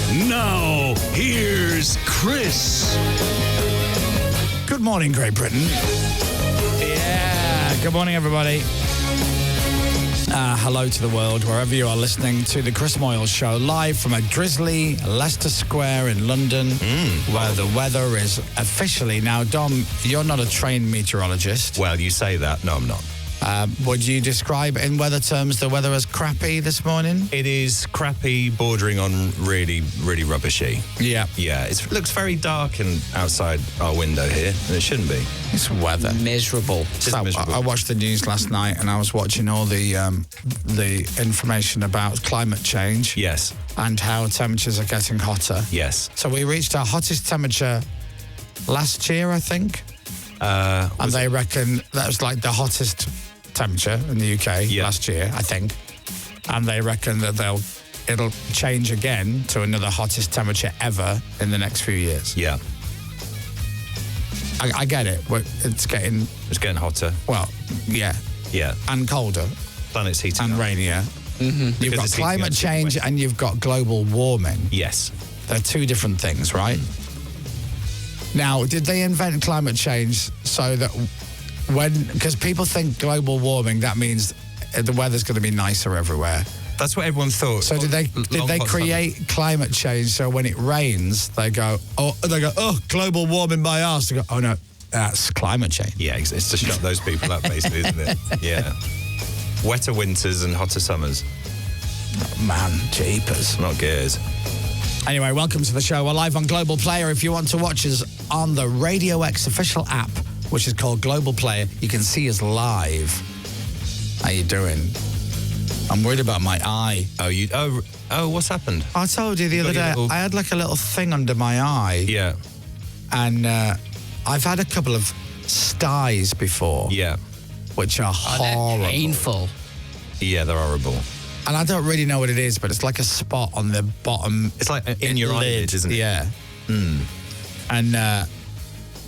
Now, here's Chris. Good morning, Great Britain. Yeah, good morning, everybody. Hello to the world, wherever you are listening to the Chris Moyles Show, live from a drizzly Leicester Square in London, where the weather is officially... Now, Dom, you're not a trained meteorologist. Well, you say that. No, I'm not. Would you describe in weather terms the weather as crappy this morning? It is crappy, bordering on really, really rubbishy. Yeah. Yeah, it looks very dark and outside our window here, and it shouldn't be. It's weather. Miserable. So I watched the news last night and I was watching all the information about climate change. Yes. And how temperatures are getting hotter. Yes. So we reached our hottest temperature last year, I think. And they reckon that was like the hottest temperature in the UK last year, I think. And they reckon that it'll change again to another hottest temperature ever in the next few years. Yeah. I get it. It's getting hotter. Well, yeah. Yeah. And colder. Planet's heating and up. rainier. Mm-hmm. You've got climate change and you've got global warming. Yes. They're two different things, right? Now, did they invent climate change so that because people think global warming, that means the weather's going to be nicer everywhere. That's what everyone thought. So did they create climate change so when it rains, they go, global warming by us. They go, oh no, that's climate change. Yeah, it's to shut those people up, basically, isn't it? Yeah. Wetter winters and hotter summers. Oh, man, jeepers. Not good. Anyway, welcome to the show. We're live on Global Player. If you want to watch us on the Radio X official app, which is called Global Player, you can see us live. How you doing? I'm worried about my eye. Oh, what's happened? I told you the other day, I had like a little thing under my eye. Yeah. And I've had a couple of styes before. Yeah. Which are horrible. Painful. Yeah, they're horrible. And I don't really know what it is, but it's like a spot on the bottom. It's like in your eyelid, isn't it? Yeah. And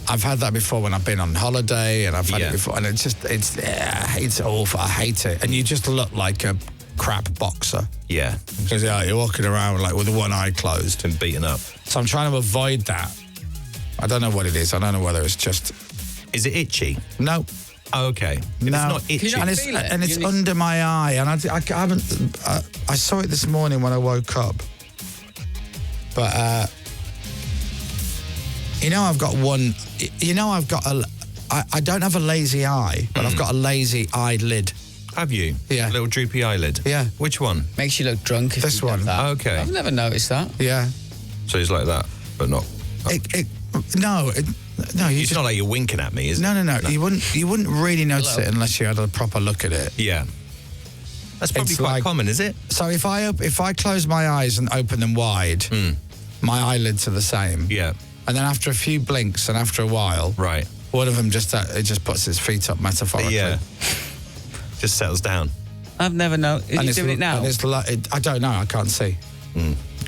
I've had that before when I've been on holiday, and I've had it before, and it's awful. I hate it. And you just look like a crap boxer. Yeah. Because you're walking around like with one eye closed. And beaten up. So I'm trying to avoid that. I don't know what it is. I don't know whether it's just... Is it itchy? No. Oh, okay. If no. it's not itchy. And it's under my eye, and I haven't... I saw it this morning when I woke up. But, I've got one... I don't have a lazy eye, but I've got a lazy eyelid. Have you? Yeah. A little droopy eyelid? Yeah. Which one? Makes you look drunk if this you one. have that. Oh, okay. I've never noticed that. Yeah. So it's like that, but not... No, it's not like you're winking at me, is it? No. You wouldn't really notice it unless you had a proper look at it. Yeah. That's probably quite common, is it? So if I close my eyes and open them wide, my eyelids are the same. Yeah. And then after a few blinks and after a while, right, one of them just puts its feet up metaphorically. Yeah. Just settles down. I've never known. Is he doing it now? And I don't know. I can't see.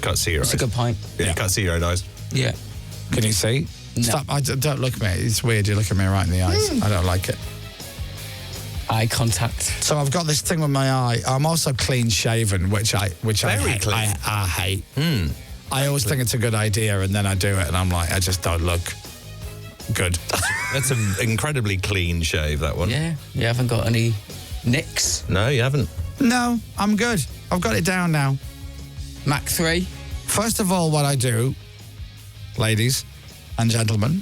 Can't see your eyes. That's a good point. Yeah, you can't see your own eyes. Yeah. Can you see? No. Stop. Don't look at me. It's weird. You look at me right in the eyes. I don't like it. Eye contact. So I've got this thing with my eye. I'm also clean shaven, which I hate. I hate. I always think it's a good idea, and then I do it, and I'm like, I just don't look good. That's an incredibly clean shave, that one. Yeah. You haven't got any nicks? No, you haven't. No, I'm good. I've got it down now. Mach 3? First of all, what I do, ladies and gentlemen,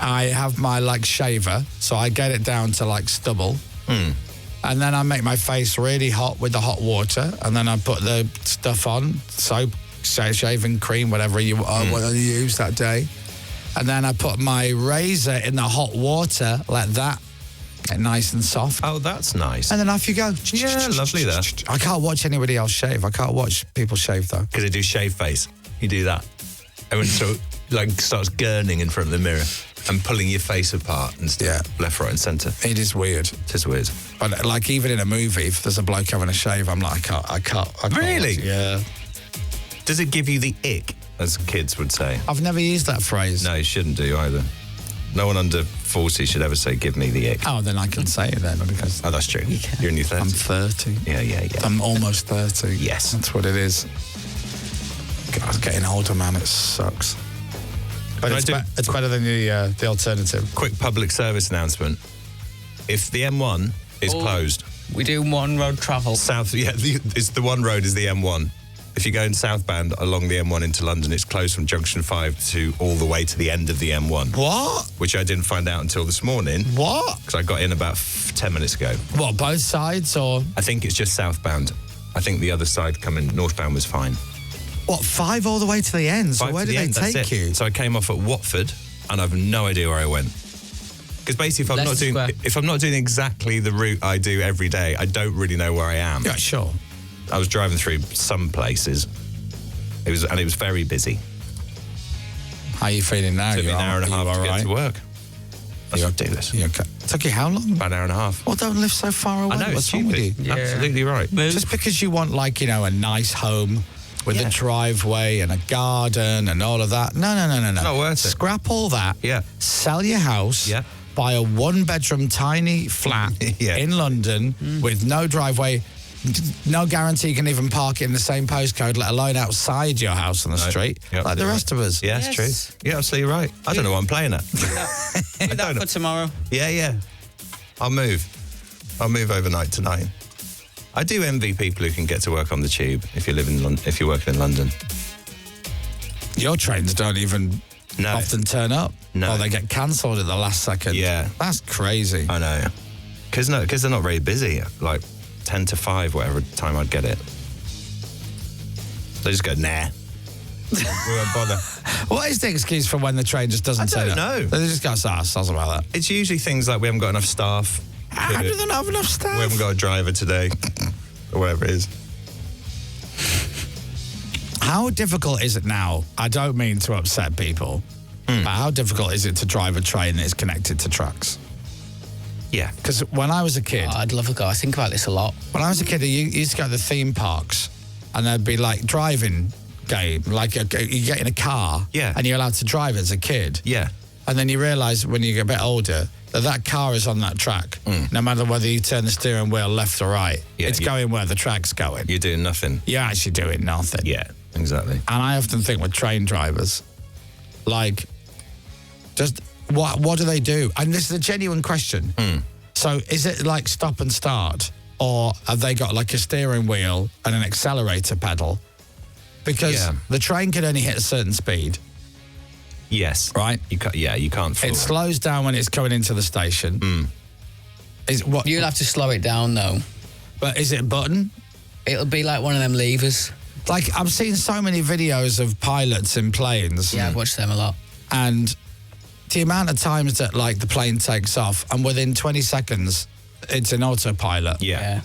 I have my shaver, so I get it down to stubble. And then I make my face really hot with the hot water, and then I put the stuff on, soap, shaving cream, whatever you use that day. And then I put my razor in the hot water, let that get nice and soft. Oh, that's nice. And then off you go. Yeah, lovely there. I can't watch anybody else shave. I can't watch people shave, though. Because they do shave face. You do that. Everyone starts gurning in front of the mirror and pulling your face apart and stuff, left, right and centre. It is weird. It is weird. But even in a movie, if there's a bloke having a shave, I'm like, I can't. Really? Yeah. Does it give you the ick, as kids would say? I've never used that phrase. No, you shouldn't do either. No one under 40 should ever say, give me the ick. Oh, then I can say it then. Because oh, that's true. You're in your 30s. I'm 30. Yeah. I'm almost 30. Yes. That's what it is. I was getting older, man. It sucks. But Can it's better than the alternative. Quick public service announcement. If the M1 is closed... We do one road travel. It's the one road is the M1. If you're going southbound along the M1 into London, it's closed from junction 5 to all the way to the end of the M1. What? Which I didn't find out until this morning. What? Because I got in about 10 minutes ago. What, both sides or? I think it's just southbound. I think the other side coming northbound was fine. What, 5 all the way to the end? So 5 where to did the they end, take you? So I came off at Watford and I've no idea where I went. Because basically, if I'm not doing exactly the route I do every day, I don't really know where I am. Yeah, sure. I was driving through some places. It was very busy. How are you feeling now? It took me an hour and a half to get to work. That's ridiculous. Okay. It took you how long? About an hour and a half. Well, don't live so far away. I know, it's What's wrong with stupid. you? Yeah. Absolutely right. Just because you want, a nice home with a driveway and a garden and all of that. No. Not worth it. Scrap all that. Yeah. Sell your house. Yeah. Buy a 1-bedroom tiny flat in London with no driveway. No guarantee you can even park it in the same postcode, let alone outside your house on the street, like the rest of us. Yeah, it's true. You're absolutely right. I don't know what I'm playing at. Do that for tomorrow. Yeah. I'll move overnight tonight. I do envy people who can get to work on the tube if you're working in London. Your trains don't even often turn up. No. Or they get cancelled at the last second. Yeah. That's crazy. I know. Because they're not very busy. 10 to 5, whatever time I'd get it. They just go, nah. We won't bother. What is the excuse for when the train just doesn't turn up? I don't know. They just go, sounds about that. It's usually things like we haven't got enough staff. How do they not have enough staff? We haven't got a driver today. Or whatever it is. How difficult is it now? I don't mean to upset people, but how difficult is it to drive a train that is connected to tracks? Yeah. Because when I was a kid... Oh, I'd love a go. I think about this a lot. When I was a kid, you used to go to the theme parks and there'd be driving game, you get in a car and you're allowed to drive as a kid. Yeah. And then you realise when you get a bit older that car is on that track, no matter whether you turn the steering wheel left or right. Yeah, it's going where the track's going. You're doing nothing. You're actually doing nothing. Yeah, exactly. And I often think with train drivers, just what do they do? And this is a genuine question. So is it like stop and start? Or have they got a steering wheel and an accelerator pedal? Because the train can only hit a certain speed. Yes. Right? You can't. It slows down when it's coming into the station. You'll have to slow it down, though. But is it a button? It'll be like one of them levers. I've seen so many videos of pilots in planes. Yeah, I've watched them a lot. And the amount of times that the plane takes off and within 20 seconds it's an autopilot. Yeah.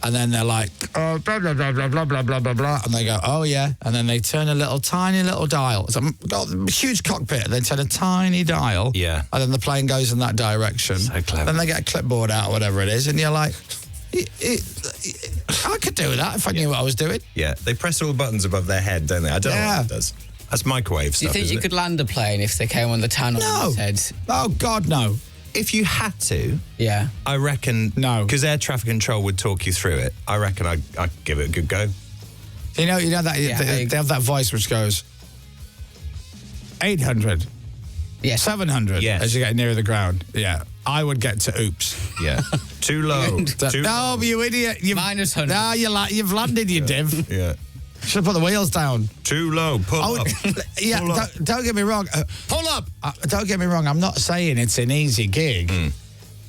And then they're like, oh, blah, blah, blah, blah, blah, blah, blah, blah, blah. And they go, oh, yeah. And then they turn a tiny little dial. It's a huge cockpit. They turn a tiny dial. Yeah. And then the plane goes in that direction. So clever. Then they get a clipboard out or whatever it is. And you're like, I could do that if I knew what I was doing. Yeah. They press all the buttons above their head, don't they? I don't know what that does. That's microwave stuff. Do you think you could land a plane if they came on the tunnel and said... Oh, God, no. If you had to, I reckon no, because air traffic control would talk you through it. I reckon I'd give it a good go. You know that they have that voice which goes 800, 700, as you get nearer the ground. Yeah, I would get to oops. Yeah, too low. No, you idiot! Minus 100. No, you've landed, you div. Yeah. Should have put the wheels down. Too low. Pull up. Yeah, pull up. Don't get me wrong. Pull up. Don't get me wrong. I'm not saying it's an easy gig.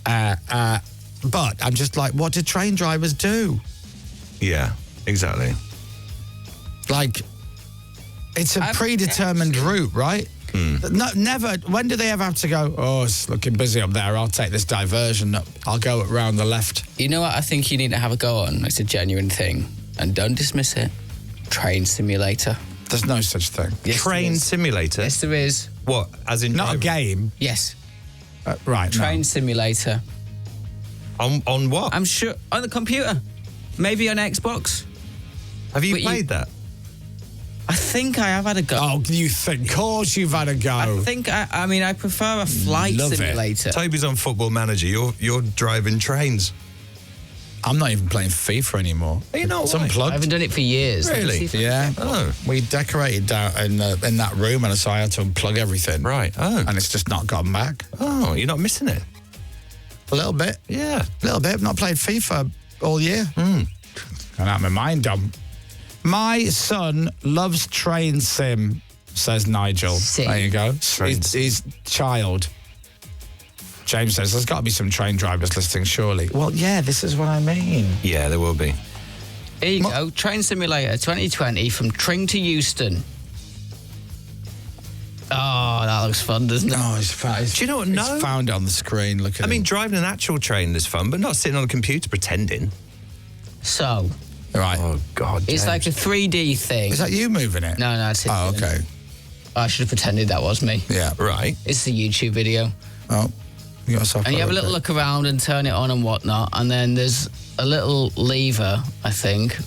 But I'm just what do train drivers do? Yeah, exactly. It's a predetermined route, right? No, never. When do they ever have to go, oh, it's looking busy up there. I'll take this diversion up. I'll go around the left. You know what I think you need to have a go on? It's a genuine thing. And don't dismiss it. Train simulator. There's no such thing. Yes, Train simulator? Yes, there is. What? As in not a game? Yes. Right. Train simulator. On what? I'm sure on the computer. Maybe on Xbox. Have you played that? I think I have had a go. Oh, you think? Of course you've had a go. I think I prefer a flight simulator. Toby's on Football Manager. You're driving trains. I'm not even playing FIFA anymore. Are you not? It's Why? unplugged. I haven't done it for years. Let me Really? see if I can Yeah. get one. Oh, We decorated down in that room, and so I had to unplug everything. right. Oh. And it's just not gotten back. Oh, you're not missing it. A little bit. Yeah. A little bit. I've not played FIFA all year. And I'm my mind dumb. My son loves train sim, says Nigel. Sim. There you go. Train His child. James says there's got to be some train drivers listening, surely. Well, yeah, this is what I mean. Yeah, there will be. Here you go. Train Simulator 2020 from Tring to Euston. Oh, that looks fun, doesn't it? No, it's Do you know what? It's No. found it on the screen. Look at I mean, driving an actual train is fun, but not sitting on a computer pretending. So, right. Oh, God. it's James. like a 3D thing. Is that you moving it? No, it's him Oh, doing okay. it. I should have pretended that was me. Yeah. Right. It's a YouTube video. Oh, you got yourself. And you have a little look around and turn it on and whatnot. And then there's a little lever, I think.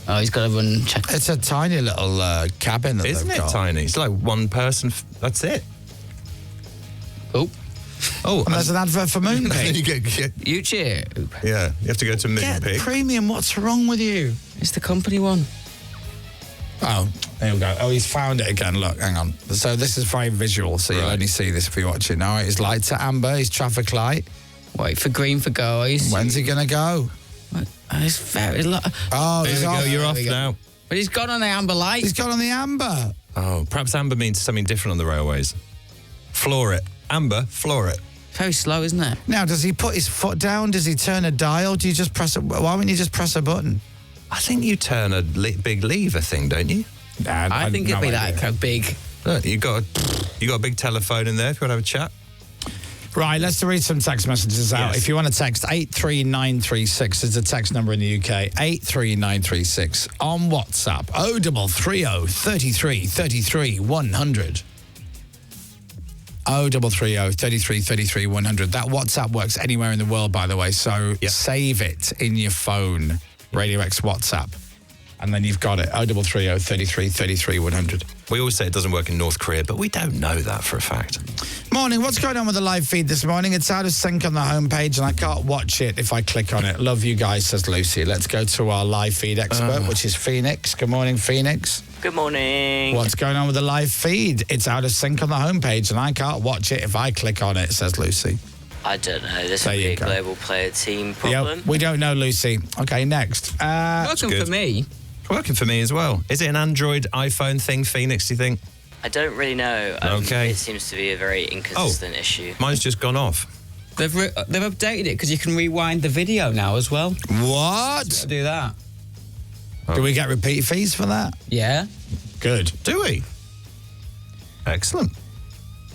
Oh, he's got to run and check. It's a tiny little cabin that Isn't they've it got. tiny? It's like one person. That's it. Oh, Oh, And there's an advert for Moonpig. you get, YouTube. yeah, you have to go to Get Moonpig. premium. What's wrong with you? It's the company one. Oh, there we go. Oh, he's found it again. Look, hang on. So this is very visual, so you'll Right. only see this if you watch it now. His light to amber, his traffic light. Wait for green for guys. When's he going to go? It's very Oh, There he's we go. off. You're off There we go. now. But he's gone on the amber light. He's got on the amber. Oh, perhaps amber means something different on the railways. Floor it. Amber, floor it. Very slow, isn't it? Now, does he put his foot down? Does he turn a dial? Do you just press it? Why wouldn't you just press a button? I think you turn a big lever thing, don't you? Nah, I think it'd be like a big. Look, you got a big telephone in there if you want to have a chat. Right, let's read some text messages out. Yes. If you want to text 83936 is the text number in the UK, 83936 on WhatsApp, 0330 33 33 100. 0330 33 33 100. That WhatsApp works anywhere in the world, by the way, so save it in your phone, Radio X WhatsApp, and then you've got it, 0330 33 33 100. We always say it doesn't work in North Korea, but we don't know that for a fact. Morning, what's going on with the live feed this morning? It's out of sync on the homepage and I can't watch it if I click on it. Love you guys, says Lucy. Let's go to our live feed expert, which is Phoenix. Good morning, Phoenix. Good morning. What's going on with the live feed? It's out of sync on the homepage and I can't watch it if I click on it, says Lucy. I don't know. This There will be you a go. global player team problem. Yep, we don't know, Lucy. Okay, next. Welcome good. for me. Working for me as well. Is it an Android iPhone thing, Phoenix, do you think? I don't really know. Okay. It seems to be a very inconsistent issue. Mine's just gone off. They've updated it because you can rewind the video now as well. What? Do that. Do we get repeat fees for that? Yeah. Good. Do we? Excellent.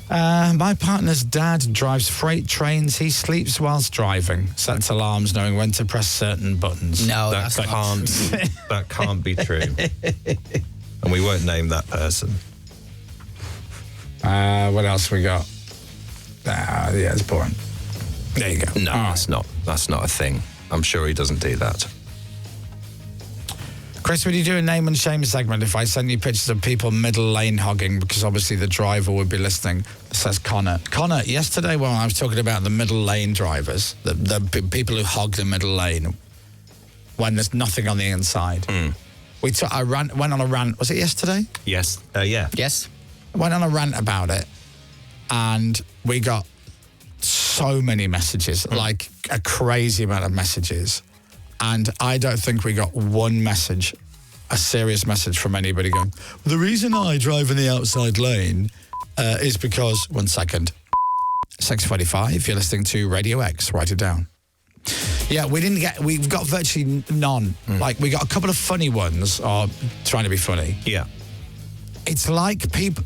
My partner's dad drives freight trains. He sleeps whilst driving. Sets alarms knowing when to press certain buttons. No, That that's not. that can't be true. And we won't name that person. What else we got? Yeah, it's boring. There you go. No, All right. that's not a thing. I'm sure he doesn't do that. Chris, would you do a name and shame segment if I send you pictures of people middle lane hogging? Because obviously the driver would be listening, says Connor. Connor, yesterday when I was talking about the middle lane drivers, the people who hog the middle lane when there's nothing on the inside. I went on a rant. Was it yesterday? Yes. Yeah. Yes. Went on a rant about it, and we got so many messages, like a crazy amount of messages. And I don't think we got one message, a serious message from anybody going, the reason I drive in the outside lane is because, 1 second, 6:45, you're listening to Radio X, write it down. Yeah, we've got virtually none. Like, we got a couple of funny ones, or trying to be funny. Yeah. It's like people,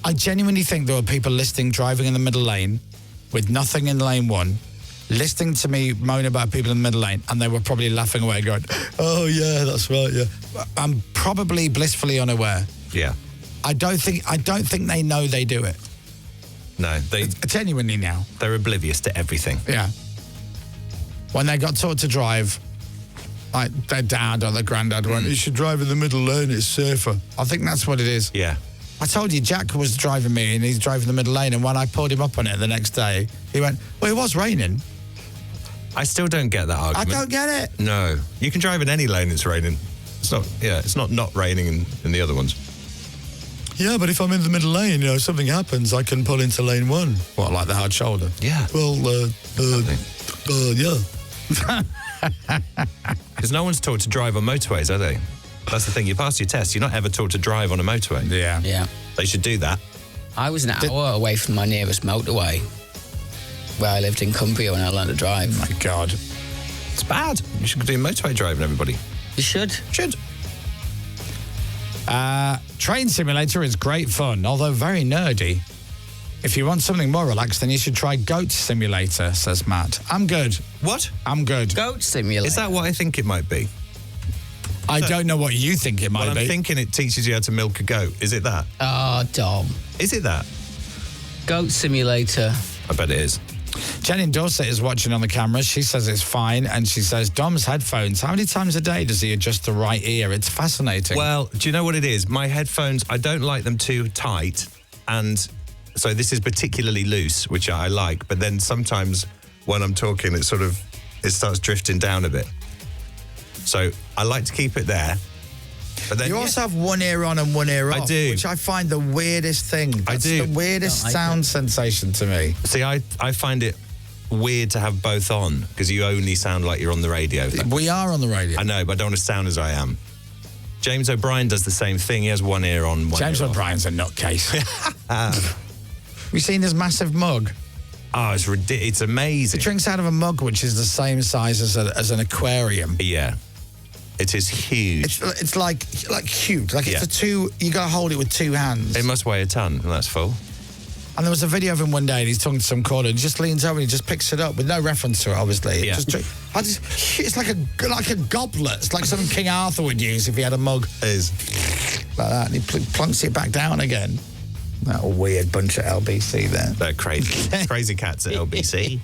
I genuinely think there were people listening, driving in the middle lane with nothing in lane one, listening to me moan about people in the middle lane, and they were probably laughing away going, oh yeah, that's right, yeah. I'm probably blissfully unaware. Yeah. I don't think they know they do it. No, Genuinely now. they're oblivious to everything. Yeah. When they got taught to drive, like their dad or their granddad went, you should drive in the middle lane, it's safer. I think that's what it is. Yeah. I told you, Jack was driving me and he's driving the middle lane, and when I pulled him up on it the next day, he went, well, it was raining. I still don't get that I argument. don't get it. No. You can drive in any lane it's raining. It's not raining in the other ones. Yeah, but if I'm in the middle lane, something happens, I can pull into lane 1. What, like the hard shoulder? Yeah. Well, yeah. Because no one's taught to drive on motorways, are they? That's the thing. You pass your test. You're not ever taught to drive on a motorway. Yeah. Yeah. They should do that. I was an hour away from my nearest motorway where I lived in Cumbria when I learned to drive. My God. It's bad. You should do motorway driving, everybody. You should. Should. Train simulator is great fun, although very nerdy. If you want something more relaxed, then you should try Goat Simulator, says Matt. I'm good. What? I'm good. Goat simulator. Is that what I think it might be? I don't know what you think it might Well, be. I'm thinking it teaches you how to milk a goat. Is it that? Oh, Dom. Is it that? Goat simulator. I bet it is. Jen in Dorset is watching on the camera. She says it's fine, and she says, Dom's headphones, how many times a day does he adjust the right ear? It's fascinating. Well, do you know what it is? My headphones, I don't like them too tight, and so this is particularly loose, which I like, but then sometimes when I'm talking, it starts drifting down a bit. So I like to keep it there. But then you also have one ear on and one ear off. I do. Which I find the weirdest thing. That's do. the weirdest Don't like sound it. sensation to me. See, I find it weird to have both on because you only sound like you're on the radio. We are on the radio. I know, but I don't want to sound as I am. James O'Brien does the same thing. He has one ear on, one James ear off. O'Brien's a nutcase. Have you seen this massive mug? Oh, it's ridiculous. It's He amazing. drinks out of a mug which is the same size as an aquarium. Yeah. It is huge. It's like huge. Like Yeah. you got to hold it with two hands. It must weigh a ton, and that's full. And there was a video of him one day, and he's talking to some caller, and he just leans over and he just picks it up with no reference to it, obviously. Yeah. It's like a goblet. It's like something King Arthur would use if he had a mug It is. like that, and he plunks it back down again. That weird bunch of LBC there. They're crazy. Crazy cats at LBC.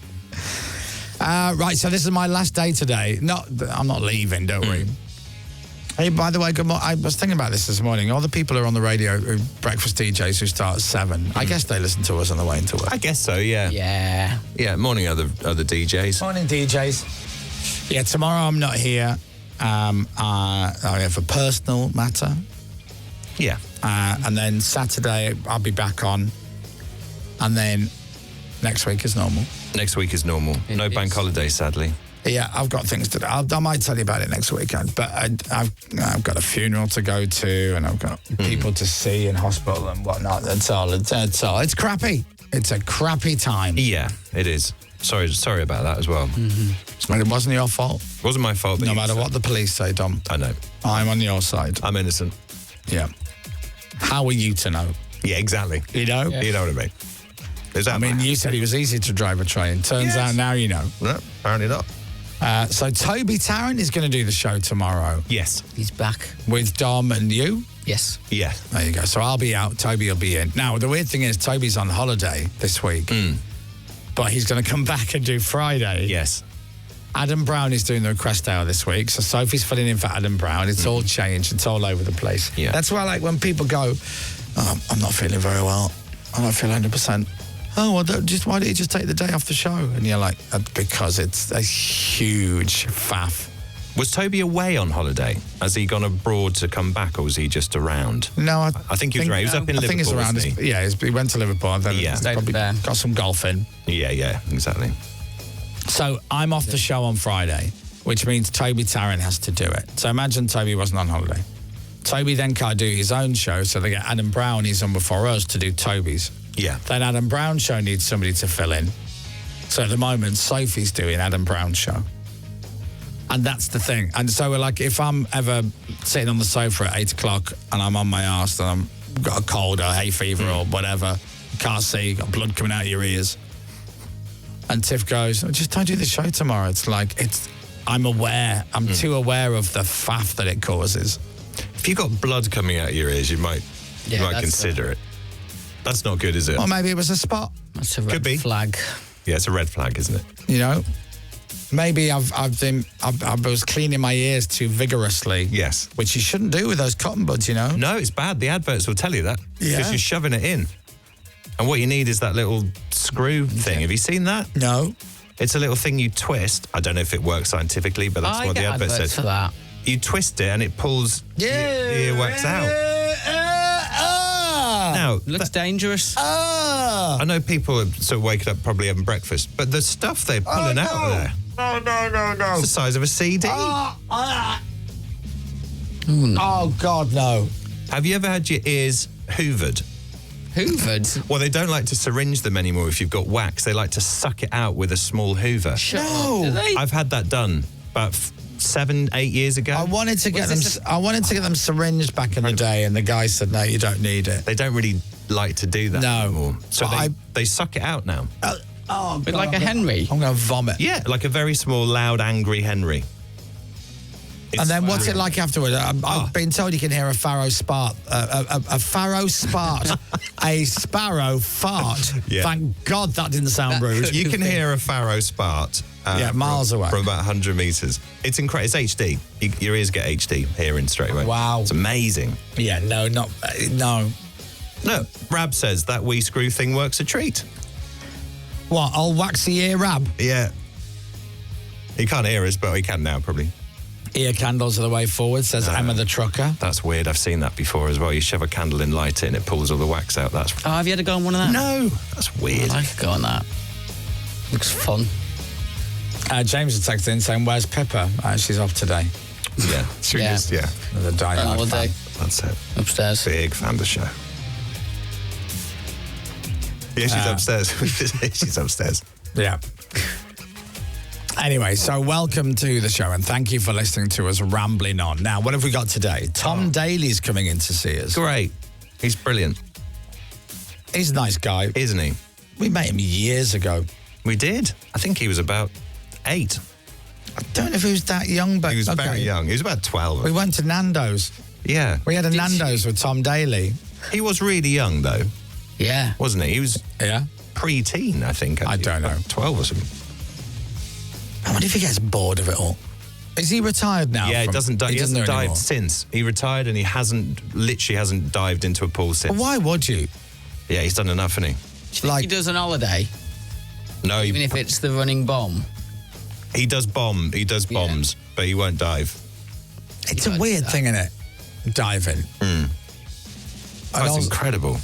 Right, so this is my last day today. I'm not leaving, don't worry. Hey, by the way, good morning. I was thinking about this morning. All the people who are on the radio, breakfast DJs who start at 7, I guess they listen to us on the way into work. I guess so, yeah. Yeah. Yeah, morning other DJs. Morning, DJs. Yeah, tomorrow I'm not here. I have a personal matter. Yeah. And then Saturday I'll be back on. And then next week is normal. Next week is normal. No bank holiday, sadly. Yeah, I've got things to do. I might tell you about it next weekend, but I've got a funeral to go to, and I've got people to see in hospital and whatnot. That's all. It's crappy. It's a crappy time. Yeah, it is. Sorry about that as well. And it wasn't your fault. It wasn't my fault. But No matter what the police say, Dom. I know. I'm on your side. I'm innocent. Yeah. How are you to know? Yeah, exactly. You know? You know what I mean? Is that I mean, you said it was easy to drive a train. Turns out now you know. No, apparently not. So Toby Tarrant is going to do the show tomorrow Yes. He's back. with Dom and you. Yes. Yeah. There you go. So I'll be out. Toby will be in. Now, the weird thing is Toby's on holiday this week, but he's going to come back and do Friday. Yes. Adam Brown is doing the request hour this week, so Sophie's filling in for Adam Brown. It's all changed. It's all over the place. Yeah. That's why, like, when people go, I'm not feeling very well. I don't feel 100%. Oh, well, why don't you just take the day off the show? And you're like, because it's a huge faff. Was Toby away on holiday? Has he gone abroad to come back, or was he just around? No, I think he was around. He was up in I think it's Liverpool, around. wasn't he? Yeah, he went to Liverpool. And then Yeah. he's Stayed probably there. got some golf in. Yeah, exactly. So I'm off the show on Friday, which means Toby Tarrant has to do it. So imagine Toby wasn't on holiday. Toby then can't do his own show, so they get Adam Brown, he's on before us, to do Toby's. Yeah. Then Adam Brown's show needs somebody to fill in. So at the moment, Sophie's doing Adam Brown's show. And that's the thing. And so we're like, if I'm ever sitting on the sofa at 8 o'clock and I'm on my arse and I've got a cold or hay fever or whatever, can't see, got blood coming out of your ears. And Tiff goes, just don't do the show tomorrow. It's like, I'm aware. I'm too aware of the faff that it causes. If you got blood coming out of your ears, you might that's consider it. That's not good, is it? Or maybe it was a spot, That's a Could red be. flag. Yeah, it's a red flag, isn't it? you know? Maybe I was cleaning my ears too vigorously. Yes. Which you shouldn't do with those cotton buds, you know? No, it's bad. The adverts will tell you that. Yeah. Because you're shoving it in. And what you need is that little screw thing. Have you seen that? No. It's a little thing you twist. I don't know if it works scientifically, but that's what the advert says. For that. You twist it and it pulls the earwax out. Now, Looks dangerous. I know people are sort of waking up probably having breakfast, but the stuff they're pulling out of there. No. It's the size of a CD. Oh, God, no. Have you ever had your ears hoovered? Hoovered? Well, they don't like to syringe them anymore if you've got wax. They like to suck it out with a small hoover. Do they? I've had that done about 7, 8 years ago. I wanted to get them syringed back in the day, and the guy said, no, you don't need it. They don't really like to do that anymore. So they suck it out now. Oh, With like a Henry? I'm going to vomit. Yeah, like a very small, loud, angry Henry. And then what's it like afterwards? I've been told you can hear a Pharaoh spart. A Pharaoh spart. A sparrow fart. Yeah. Thank God that didn't sound rude. You can hear a Pharaoh spart. Miles away. From about 100 metres. It's incredible. It's HD. Your ears get HD hearing straight away. Wow. It's amazing. Yeah, no. No, Rab says that wee screw thing works a treat. What, old waxy ear Rab? Yeah. He can't hear us, but he can now, probably. Ear candles are the way forward, says Emma the trucker. That's weird. I've seen that before as well. You shove a candle in, light it, and it pulls all the wax out. That's Have you had a go on one of that? No, that's weird. I like a go on that. Looks fun. James had texted in saying, where's Pippa? She's off today. Yeah, she Yeah. is, yeah. The dynamite All fan. day. That's it. Upstairs. Big fan of the show. Yeah, she's upstairs. She's upstairs. Yeah. Anyway, so welcome to the show and thank you for listening to us rambling on. Now, what have we got today? Tom Daley's coming in to see us. Great. He's brilliant. He's a nice guy. Isn't he? We met him years ago. We did. I think he was about 8. I don't know if he was that young, but He was very young. He was about 12. We went to Nando's. Yeah. We had a Nando's with Tom Daley. He was really young, though, Yeah. wasn't he? He was Yeah. pre-teen, I think. I don't know. 12 or something. I wonder if he gets bored of it all. Is he retired now? Yeah, he hasn't do it dived anymore? since. He retired and he literally hasn't dived into a pool since. Well, why would you? Yeah, he's done enough, hasn't he? Like, He does an holiday, No, even if it's the running bomb. he does bombs, but he won't dive. it's a weird thing, isn't it? Diving. That's incredible.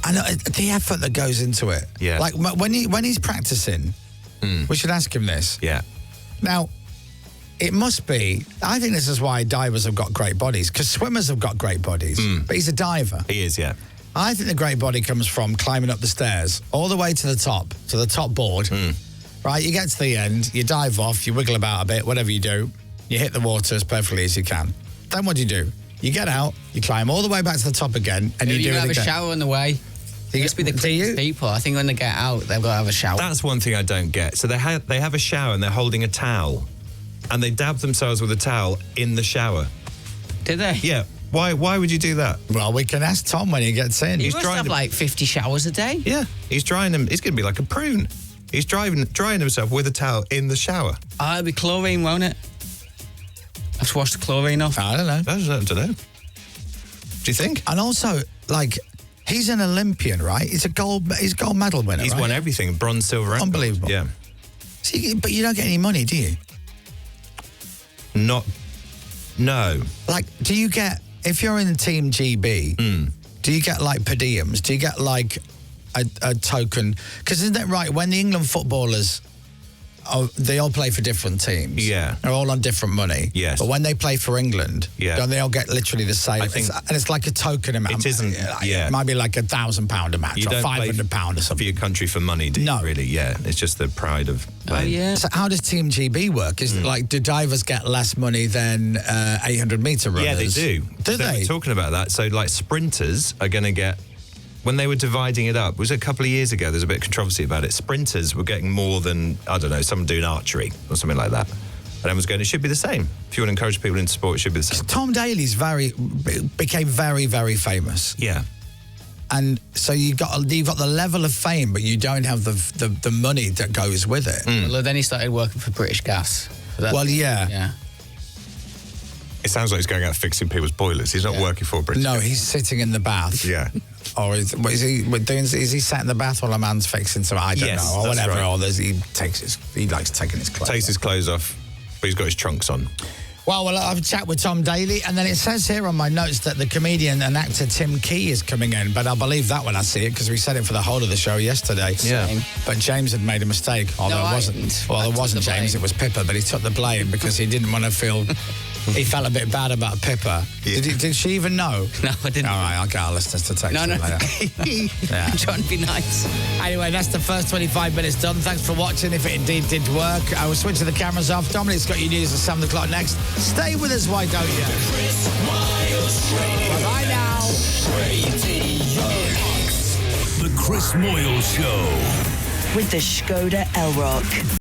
I know the effort that goes into it. Yeah. Like when he's practicing, we should ask him this. Yeah. Now, it must be. I think this is why divers have got great bodies, because swimmers have got great bodies. But he's a diver. He is, yeah. I think the great body comes from climbing up the stairs all the way to the top board. Right, you get to the end, you dive off, you wiggle about a bit, whatever you do, you hit the water as perfectly as you can. Then what do? You get out, you climb all the way back to the top again, and Maybe you do it have again. a shower on the way. They must be the cleanest people. I think when they get out, they've got to have a shower. That's one thing I don't get. So they have a shower and they're holding a towel, and they dab themselves with a towel in the shower. Did they? Yeah. Why would you do that? Well, we can ask Tom when he gets in. He must have like 50 showers a day. Yeah. He's drying them. He's going to be like a prune. He's drying himself with a towel in the shower. It'll be chlorine, won't it? Have to wash the chlorine off. I don't know. I don't know. Do you think? And also, like, he's an Olympian, right? He's a gold medal winner. He's right? won everything. Bronze, silver, and gold. Unbelievable. Yeah. See, but you don't get any money, do you? No. Like, do you get, if you're in Team GB, do you get like per diems? Do you get like a token? Because isn't it right, when the England footballers, they all play for different teams. Yeah. They're all on different money. Yes. But when they play for England, Yeah. don't they all get literally the same? I think- and it's like a token amount. It isn't, yeah. It might be like £1,000 a match You or don't play £500 or for something. your country for money, do you? No. Really, yeah. It's just the pride of playing. Oh, yeah. So how does Team GB work? Is like, do divers get less money than 800-metre runners? Yeah, they do. Do they? were talking about that. So, like, sprinters are going to get, when they were dividing it up, it was a couple of years ago, there's a bit of controversy about it. Sprinters were getting more than, I don't know, someone doing archery or something like that. And everyone's going, it should be the same. If you want to encourage people into sport, it should be the same. Tom Daley's became very, very famous. Yeah. And so you've got the level of fame, but you don't have the money that goes with it. Well, then he started working for British Gas. Well, yeah. Yeah. It sounds like he's going out fixing people's boilers. He's not working for British. No, he's sitting in the bath. Yeah. Or is he doing? Is he sat in the bath while a man's fixing something? I don't Yes, know, or that's whatever. right. Or he likes taking his clothes. Takes his clothes off, but he's got his trunks on. Well, I'll have a chat with Tom Daley, and then it says here on my notes that the comedian and actor Tim Key is coming in, but I'll believe that when I see it because we said it for the whole of the show yesterday. Yeah. But James had made a mistake. Although No, it I wasn't. didn't. Well, I it took wasn't the James. blame. It was Pippa, but he took the blame because he didn't want to feel. He felt a bit bad about Pippa. Yeah. Did she even know? No, I didn't. All right, I'll get our listeners to text No. him later. Yeah. I'm trying to be nice. Anyway, that's the first 25 minutes done. Thanks for watching. If it indeed did work, I will switch the cameras off. Dominic's got your news at 7 o'clock next. Stay with us, why don't you? Chris Moyles Radio. Bye now. Radio X. The Chris Moyles Show. With the Skoda Elrock.